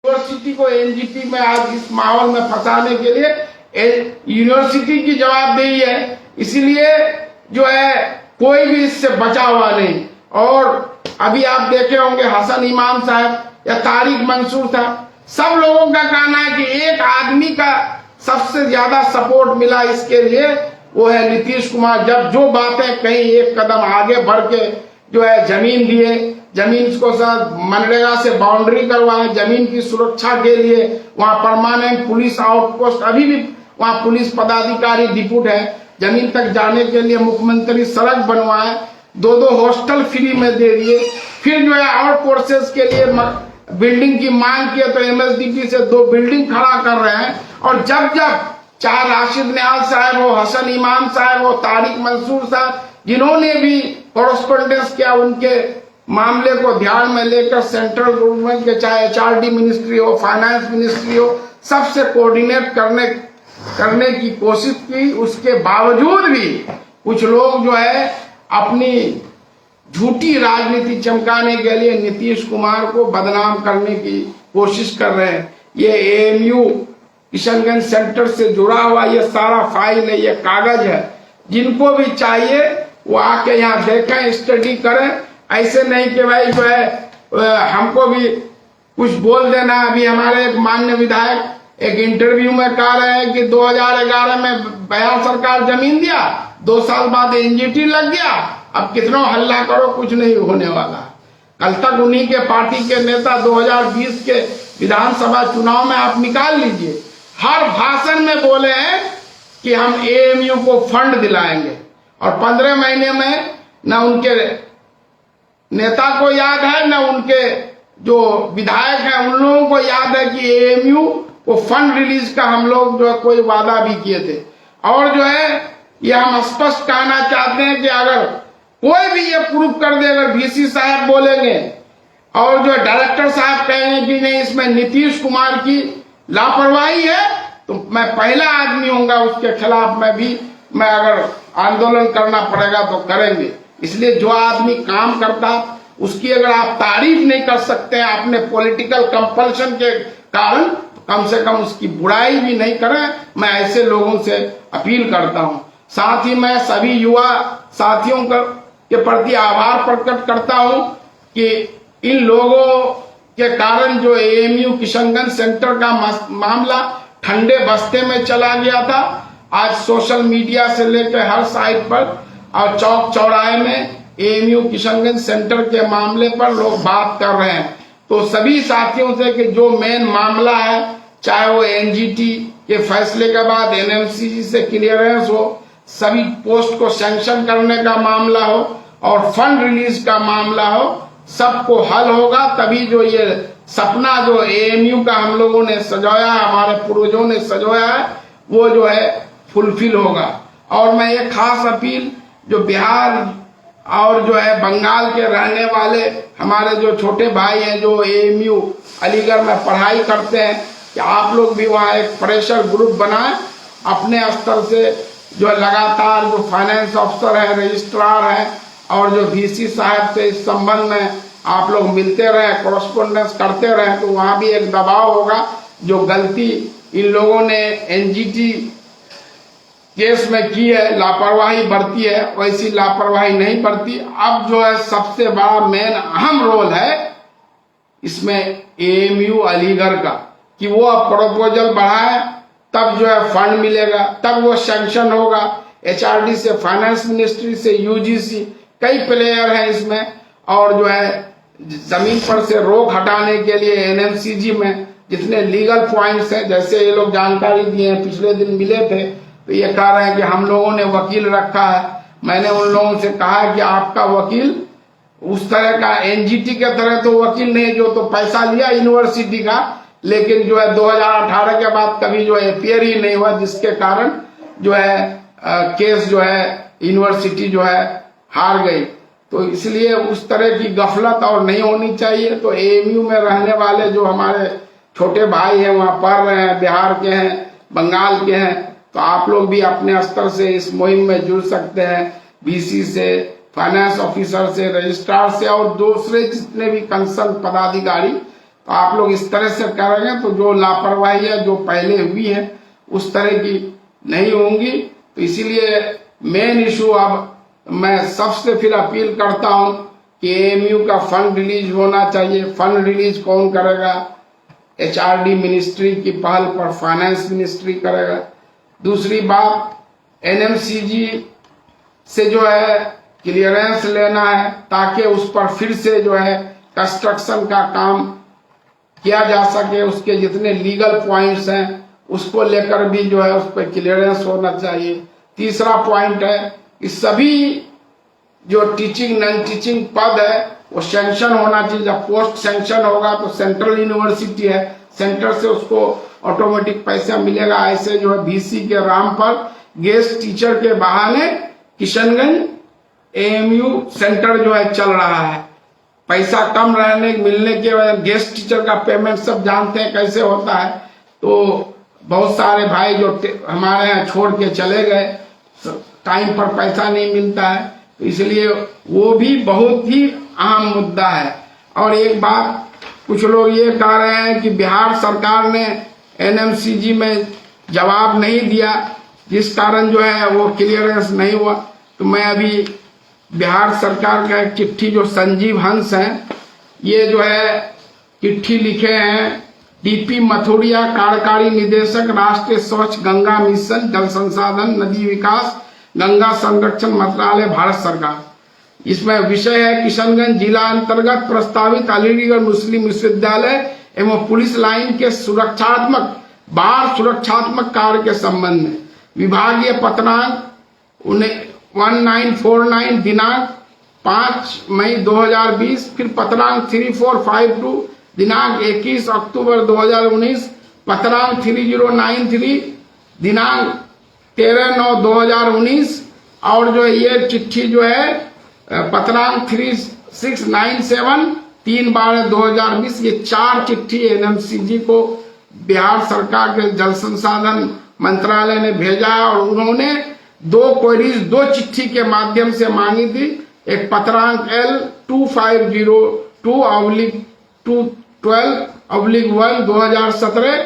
University को NGT में आज इस माहौल में फंसाने के लिए यूनिवर्सिटी की जवाबदेही है। इसीलिए जो है कोई भी इससे बचा हुआ नहीं। और अभी आप देखे होंगे हसन इमाम साहब या तारिक मंसूर साहब, सब लोगों का कहना है कि एक आदमी का सबसे ज्यादा सपोर्ट मिला इसके लिए, वो है नीतीश कुमार। जब जो बातें कहीं एक कदम आगे बढ़ के जो है जमीन दिए, जमीन को मनरेगा से बाउंड्री करवाए, जमीन की सुरक्षा के लिए वहां परमानेंट पुलिस आउटपोस्ट, अभी भी वहां पुलिस पदाधिकारी डिप्यूट है, जमीन तक जाने के लिए मुख्यमंत्री सड़क बनवाए, 2 हॉस्टल फ्री में दे दिए। फिर जो है और कोर्सेज के लिए बिल्डिंग की मांग किए तो एमएसडीपी से 2 बिल्डिंग खड़ा कर रहे हैं। और जब चाहे राशिद निहाल साहब हो, हसन इमाम साहब हो, तारिक मंसूर साहब, जिन्होंने भी कॉरेस्पॉन्डेंस किया, उनके मामले को ध्यान में लेकर सेंट्रल गवर्नमेंट के चाहे एचआरडी मिनिस्ट्री हो, फाइनेंस मिनिस्ट्री हो, सबसे कोऑर्डिनेट करने की कोशिश की। उसके बावजूद भी कुछ लोग जो है अपनी झूठी राजनीति चमकाने के लिए नीतीश कुमार को बदनाम करने की कोशिश कर रहे हैं। ये एएमयू किशनगंज सेंटर से जुड़ा हुआ ये सारा फाइल है, ये कागज है। जिनको भी चाहिए वो आके यहाँ देखें, स्टडी करें। ऐसे नहीं कि भाई जो है हमको भी कुछ बोल देना। अभी हमारे एक माननीय विधायक एक इंटरव्यू में कह रहे हैं कि 2011 में बिहार सरकार जमीन दिया, 2 साल बाद एनजीटी लग गया, अब कितना हल्ला करो कुछ नहीं होने वाला। कल तक उन्हीं के पार्टी के नेता 2020 के विधानसभा चुनाव में आप निकाल लीजिए, हर भाषण में बोले हैं कि हम एएमयू को फंड दिलाएंगे, और 15 महीने में न उनके नेता को याद है, न उनके जो विधायक हैं उन लोगों को याद है कि एएमयू को फंड रिलीज का हम लोग जो है कोई वादा भी किए थे। और जो है ये हम स्पष्ट कहना चाहते हैं कि अगर कोई भी ये प्रूफ कर दे, अगर वीसी साहब बोलेंगे और जो डायरेक्टर साहब कहेंगे कि नहीं इसमें नीतीश कुमार की लापरवाही है, तो मैं पहला आदमी होऊंगा उसके खिलाफ। मैं अगर आंदोलन करना पड़ेगा तो करेंगे। इसलिए जो आदमी काम करता उसकी अगर आप तारीफ नहीं कर सकते हैं अपने पॉलिटिकल कंपल्शन के कारण, कम से कम उसकी बुराई भी नहीं करें। मैं ऐसे लोगों से अपील करता हूं। साथ ही मैं सभी युवा साथियों के प्रति आभार प्रकट करता हूं कि इन लोगों के कारण जो एएमयू किशनगंज सेंटर का मामला ठंडे बस्ते में चला गया था, आज सोशल मीडिया से लेकर हर साइट पर और चौक चौराहे में एएमयू किशनगंज सेंटर के मामले पर लोग बात कर रहे हैं। तो सभी साथियों से कि जो मेन मामला है, चाहे वो एनजीटी के फैसले के बाद एनएमसीजी से क्लियरेंस हो, सभी पोस्ट को सैंक्शन करने का मामला हो और फंड रिलीज का मामला हो, सबको हल होगा। तभी जो ये सपना जो एएमयू का हम लोगों ने सजाया है, हमारे पूर्वजों ने सजाया है, वो जो है फुलफिल होगा। और मैं ये खास अपील जो बिहार और जो है बंगाल के रहने वाले हमारे जो छोटे भाई हैं जो एएमयू अलीगढ़ में पढ़ाई करते हैं, कि आप लोग भी वहाँ एक प्रेशर ग्रुप बनाएं अपने स्तर से। जो लगातार जो फाइनेंस अफसर है, रजिस्ट्रार है और जो वीसी साहब से इस संबंध में आप लोग मिलते रहे, कॉरेस्पॉन्डेंस करते रहे, तो वहां भी एक दबाव होगा। जो गलती इन लोगों ने एनजीटी केस में की है, लापरवाही बरती है, वैसी लापरवाही नहीं बरती। अब जो है सबसे बड़ा मेन अहम रोल है इसमें एएमयू अलीगढ़ का, कि वो अब प्रपोजल बढ़ाए, तब जो है फंड मिलेगा, तब वो सैंक्शन होगा। एचआरडी से, फाइनेंस मिनिस्ट्री से, यूजीसी, कई प्लेयर हैं इसमें। और जो है जमीन पर से रोक हटाने के लिए एनएमसीजी में जितने लीगल पॉइंट्स हैं, जैसे ये लोग जानकारी दिए हैं, पिछले दिन मिले थे, तो ये कह रहे हैं कि हम लोगों ने वकील रखा है। मैंने उन लोगों से कहा है कि आपका वकील उस तरह का एनजीटी के तरह तो वकील नहीं, जो तो पैसा लिया यूनिवर्सिटी का, लेकिन जो है 2018 के बाद कभी जो है अपियर ही नहीं हुआ, जिसके कारण जो है केस जो है यूनिवर्सिटी जो है हार गई। तो इसलिए उस तरह की गफलत और नहीं होनी चाहिए। तो एएमयू में रहने वाले जो हमारे छोटे भाई हैं, वहां पढ़ रहे हैं, बिहार के हैं, बंगाल के हैं, तो आप लोग भी अपने स्तर से इस मुहिम में जुड़ सकते हैं। वीसी से, फाइनेंस ऑफिसर से, रजिस्ट्रार से और दूसरे जितने भी कंसर्न पदाधिकारी तो आप लोग इस तरह से करेंगे तो जो लापरवाही है जो पहले हुई है उस तरह की नहीं होंगी। तो इसीलिए मेन इशू अब मैं सबसे फिर अपील करता हूं कि एएमयू का फंड रिलीज होना चाहिए। फंड रिलीज कौन करेगा? एचआरडी मिनिस्ट्री की पहल पर फाइनेंस मिनिस्ट्री करेगा। दूसरी बात, एनएमसीजी से जो है क्लियरेंस लेना है ताकि उस पर फिर से जो है कंस्ट्रक्शन का काम किया जा सके। उसके जितने लीगल पॉइंट्स हैं उसको लेकर भी जो है उस पर क्लियरेंस होना चाहिए। तीसरा पॉइंट है कि सभी जो टीचिंग नॉन टीचिंग पद है वो सैंक्शन होना चाहिए। जब पोस्ट सैंक्शन होगा तो सेंट्रल यूनिवर्सिटी है, सेंटर से उसको ऑटोमेटिक पैसा मिलेगा। ऐसे जो है बीसी के नाम पर गेस्ट टीचर के बहाने किशनगंज एएमयू सेंटर जो है चल रहा है। पैसा कम रहने मिलने के वजह गेस्ट टीचर का पेमेंट सब जानते हैं कैसे होता है। तो बहुत सारे भाई जो हमारे यहाँ छोड़ के चले गए, टाइम पर पैसा नहीं मिलता है, तो इसलिए वो भी बहुत ही अहम मुद्दा है। और एक बात, कुछ लोग ये कह रहे हैं कि बिहार सरकार ने एनएमसीजी में जवाब नहीं दिया जिस कारण जो है वो क्लियरेंस नहीं हुआ। तो मैं अभी बिहार सरकार का एक चिट्ठी जो संजीव हंस हैं ये जो है चिट्ठी लिखे हैं, डीपी मथुरिया कार्यकारी निदेशक राष्ट्रीय स्वच्छ गंगा मिशन जल संसाधन नदी विकास गंगा संरक्षण मंत्रालय भारत सरकार। इसमें विषय है किशनगंज जिला अंतर्गत प्रस्तावित अलीगढ़ मुस्लिम विश्वविद्यालय एवं पुलिस लाइन के सुरक्षात्मक बाढ़ सुरक्षात्मक कार्य के संबंध में विभागीय पत्रांक 1949 दिनांक 5 मई 2020, फिर पत्रांक 3452 दिनांक 21 अक्टूबर 2019, पत्रांक 3093 दिनांक 13/9/2019 और जो ये चिट्ठी जो है पत्रांक 3697 3/12/2020। ये 4 चिट्ठी एनएमसीजी को बिहार सरकार के जल संसाधन मंत्रालय ने भेजा है और उन्होंने 2 क्वेरीज 2 चिट्ठी के माध्यम से मांगी थी। एक पत्रांक L2502/12/1 2017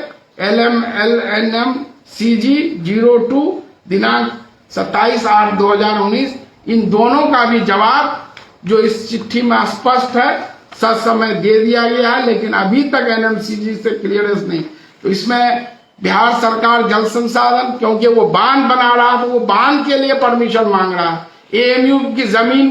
LMLNMCG 02 दिनांक 27/8/2019। इन दोनों का भी जवाब जो इस चिट्ठी में स्पष्ट है सच समय दे दिया गया है, लेकिन अभी तक एनएमसीजी से क्लियरेंस नहीं। तो इसमें बिहार सरकार जल संसाधन, क्योंकि वो बांध बना रहा है तो वो बांध के लिए परमिशन मांग रहा है। एएमयू की जमीन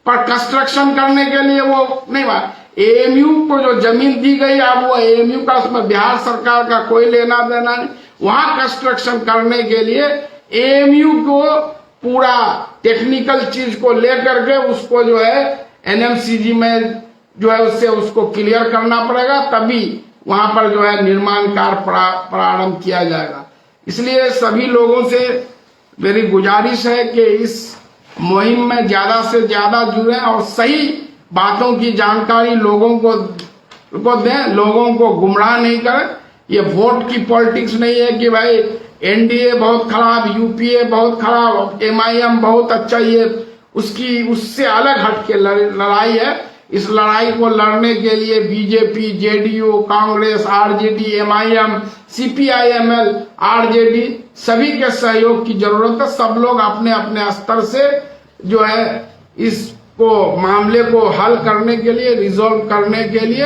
पर कंस्ट्रक्शन करने के लिए वो नहीं मांग। एएमयू को जो जमीन दी गई अब वो एएमयू का, उसमें बिहार सरकार का कोई लेना देना नहीं। वहां कंस्ट्रक्शन करने के लिए एएमयू को पूरा टेक्निकल चीज को लेकर के उसको जो है एनएमसीजी में जो है उससे उसको क्लियर करना पड़ेगा, तभी वहां पर जो है निर्माण कार्य प्रारंभ किया जाएगा। इसलिए सभी लोगों से मेरी गुजारिश है कि इस मुहिम में ज्यादा से ज्यादा जुड़े और सही बातों की जानकारी लोगों को दें, लोगों को गुमराह नहीं करें। ये वोट की पॉलिटिक्स नहीं है कि भाई एनडीए बहुत खराब, यूपीए बहुत खराब, एमआईएम बहुत अच्छा, ये उससे अलग हटके लड़ाई है। इस लड़ाई को लड़ने के लिए BJP, JDU, Congress, RJD, MIM, CPIML, RJD सभी के सहयोग की जरूरत है। सब लोग अपने अपने स्तर से जो है इसको मामले को हल करने के लिए, रिजॉल्व करने के लिए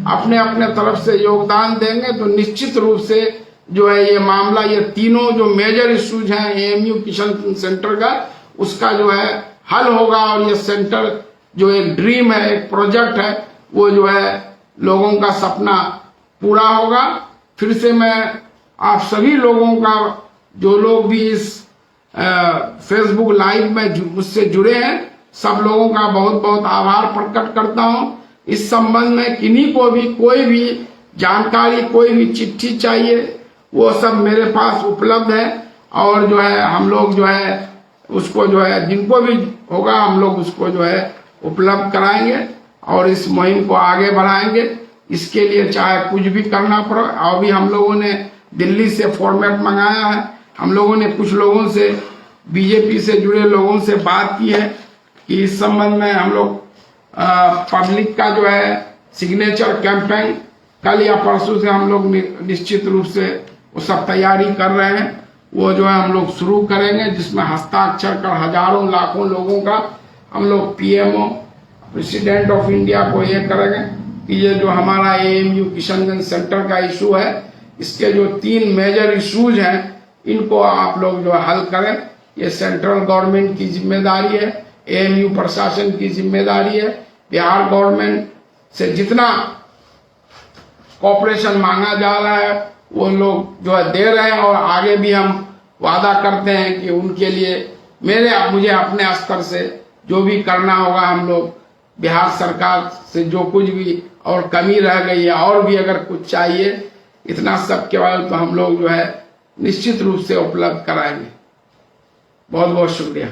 अपने अपने तरफ से योगदान देंगे तो निश्चित रूप से जो है ये मामला, ये तीनों जो मेजर इश्यूज हैं एएमयू किशन सेंटर का, उसका जो है हल होगा और ये सेंटर जो एक ड्रीम है, एक प्रोजेक्ट है, वो जो है लोगों का सपना पूरा होगा। फिर से मैं आप सभी लोगों का, जो लोग भी इस फेसबुक लाइव में मुझसे जुड़े हैं, सब लोगों का बहुत बहुत आभार प्रकट करता हूं। इस संबंध में किन्हीं को भी कोई भी जानकारी, कोई भी चिट्ठी चाहिए, वो सब मेरे पास उपलब्ध है और जो है हम लोग जो है उसको जो है जिनको भी होगा हम लोग उसको जो है उपलब्ध कराएंगे और इस मुहिम को आगे बढ़ाएंगे। इसके लिए चाहे कुछ भी करना पड़े। अभी हम लोगों ने दिल्ली से फॉर्मेट मंगाया है, हम लोगों ने कुछ लोगों से, बीजेपी से जुड़े लोगों से बात की है कि इस संबंध में हम लोग पब्लिक का जो है सिग्नेचर कैंपेन कल या परसों से हम लोग निश्चित रूप से वो सब तैयारी कर रहे हैं। वो जो है हम लोग शुरू करेंगे, जिसमें हस्ताक्षर कर हजारों लाखों लोगों का हम लोग पीएमओ प्रेसिडेंट ऑफ इंडिया को ये करेंगे कि ये जो हमारा एएमयू किशनगंज सेंटर का इशू है, इसके जो 3 मेजर इश्यूज हैं इनको आप लोग जो हल करें। ये सेंट्रल गवर्नमेंट की जिम्मेदारी है, एएमयू प्रशासन की जिम्मेदारी है। बिहार गवर्नमेंट से जितना कॉपरेशन मांगा जा रहा है वो लोग जो है दे रहे हैं, और आगे भी हम वादा करते हैं कि उनके लिए मुझे अपने स्तर से जो भी करना होगा, हम लोग बिहार सरकार से जो कुछ भी और कमी रह गई है और भी अगर कुछ चाहिए, इतना सब केवल तो हम लोग जो है निश्चित रूप से उपलब्ध कराएंगे। बहुत बहुत शुक्रिया।